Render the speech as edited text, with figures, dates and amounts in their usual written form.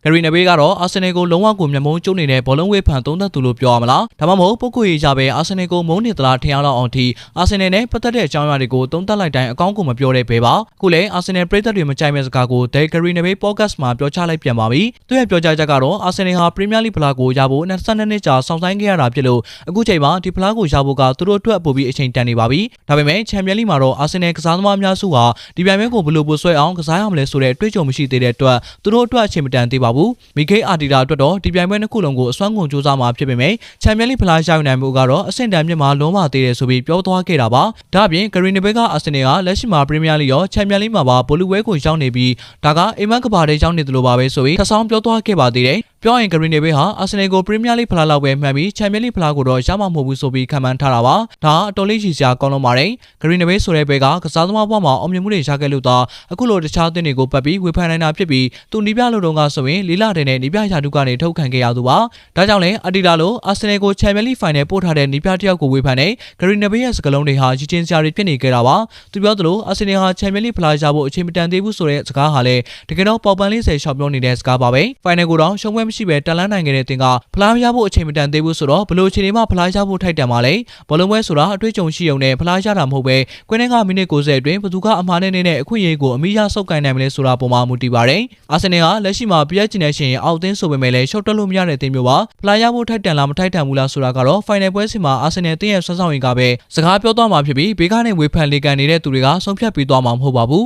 ဂရီနဘေးကတော့အာဆင်နယ်ကိုလုံးဝကိုမျက်မုံးကျုံနေတဲ့ဘောလုံးဝေးဖန်သုံးသက်သူလို့ပြောရမလားဒါမှမဟုတ်ပုဂ္ဂိုလ်ရေးကြပဲအာဆင်နယ်ကိုမုန်းနေသလားထင်ရတော့အောင်ထိအာဆင်နယ်နဲ့ပတ်သက်တဲ့အကြောင်းအရာတွေကိုသုံးသပ်လိုက်တိုင်းအကောင်းကိုမပြောတဲ့ဘဲပါအခုလည်းအာဆင်နယ်ပရိသတ်တွေမကြိုက်မဲ့စကားကိုဒဲဂရီနဘေးပေါ့ကတ်မှာပြောချလိုက်ပြန်ပါပြီသူရဲ့ပြောကြားချက်ကတော့အာဆင်နယ်ဟာပရီးမီးယားလိဖလားကိုရဖို့22နှစ်ကြာစောင့်ဆိုင်းခဲ့ရတာဖြစ်လို့အခုချိန်မှာဒီဖလားကိုရဖို့ကသူတို့အတွက်ပိုပြီးအချိန်တန်နေပါပြီဒါပေမဲ့ချန်ပီယံလိမှာတော့အာဆင်နယ်ကစားသမားများစုဟာဒီပြိုင်ပွဲကိုဘယ်လိုပိုဆွဲအောင်ကစားရမလဲဆိုတဲ့တွေးကြုံမရှိသေးတဲ့အတွက်သူတို့အတွက်အချိန်မတန်သေးပါဘူးမီဂေးအာတီတာအတွက်တော့ဒီပြိုင်ပွဲနှစ်ခုလုံးကိုအစွမ်းကုန်စူးစမ်းမှာဖြစ်ပေမဲ့ချန်ပီယံလိဖလားရယူနိုင်မှုကတော့အဆင့်တန်းမြင့်မှာလုံးဝသေးတယ်ဆိုပြီးပြောသွားခဲ့တာပါဒါ့အပြင်ဂရီနဘေးကအာဆင်နယ်ကလက်ရှိမှာပရီးမီးယားလိရောချန်ပီယံလိမှာပါဘောလုံးပွဲကိုရောက်နေပြီးဒါကအိမ်မက်ကဘာတွေရောက်နေတယ်လို့ပါပဲဆိုပြီးထပ်ဆောင်ပြောသွားခဲ့ပါသေးတယ်ပြောရင်ဂရီနေဘေးဟာအာဆင်နယ်ကိုပရီးမီးယားလိဖလားလောက်ပဲမှန်ပြီးချန်ပီယံလိဖလားကိုတော့ရမှာမဟုတ်ဘူးဆိုပြီးခံမှန်းထားတာပါဒါအတော်လေးရည်စရာကောင်းလို့ပါတယ်ဂရီနေဘေးဆိုတဲ့ဘဲကကစားသမားဘဝမှာအောင်မြင်မှုတွေရခဲ့လို့သာအခုလိုတခြားအသင်းတွေကိုပတ်ပြီးဝေဖန်နိုင်တာဖြစ်ပြီးသူနီးပြလို့တော့ကဆိုရင်လေးလာတဲ့နဲ့နီးပြရာထူးကနေထုတ်ခံခဲ့ရသူပါဒါကြောင့်လည်းအတီတာလိုအာဆင်နယ်ကိုချန်ပီယံလိဖိုင်နယ်ပို့ထားတဲ့နီးပြတစ်ယောက်ကိုဝေဖန်တဲ့ဂရီနေဘေးရဲ့စကားလုံးတွေဟာရည်ချင်းစရာတွေဖြစ်နေကြတာပါသူပြောသလိုအာဆင်နယ်ဟာချန်ပီယံလိဖလားရဖို့အချိန်မတန်သေးဘူးဆိုတဲ့စကားဟာလည်းတကယ်တော့ပေါပန်40ရှောက်ပြောနေတဲ့စကားပါပဲဖိုင်နယ်ကိုတော့ရှုံးပွဲမရှိပဲတန်လန်းနိုင်တဲ့တင်ကဖလားရဖို့အချိန်မတန်သေးဘူးဆိုတော့ဘလို့အချိန်တွေမှဖလားရဖို့ထိုက်တန်ပါလေဘောလုံးပွဲဆိုတာအတွေ့အကြုံရှိုံနဲ့ဖလားရတာမဟုတ်ပဲကွင်းထဲကမိနစ်90အတွင်းဘသူကအမှားနဲ့အခွင့်အရေးကိုအမိရဆုပ်ကိုင်နိုင်မလဲဆိုတာပုံမှန်မူတည်ပါတယ်အာဆင်နယ်ကလက်ရှိမှာပြည့်ကျင်တဲ့ရှင်အောက်အသင်းဆိုပေမဲ့လည်းရှော့တက်လို့မရတဲ့တင်မျိုးပါဖလားရဖို့ထိုက်တန်လားမထိုက်တန်ဘူးလားဆိုတာကတော့ဖိုင်နယ်ပွဲစဉ်မှာအာဆင်နယ်တင်းရဲ့ဆွမ်းဆောင်ရည်ကပဲစကားပြောသွားမှာဖြစ်ပြီးဘေးကနေဝေဖန်လေကန်နေတဲ့သူတွေကဆုံးဖြတ်ပြီးသွားမှာမဟုတ်ပါဘူး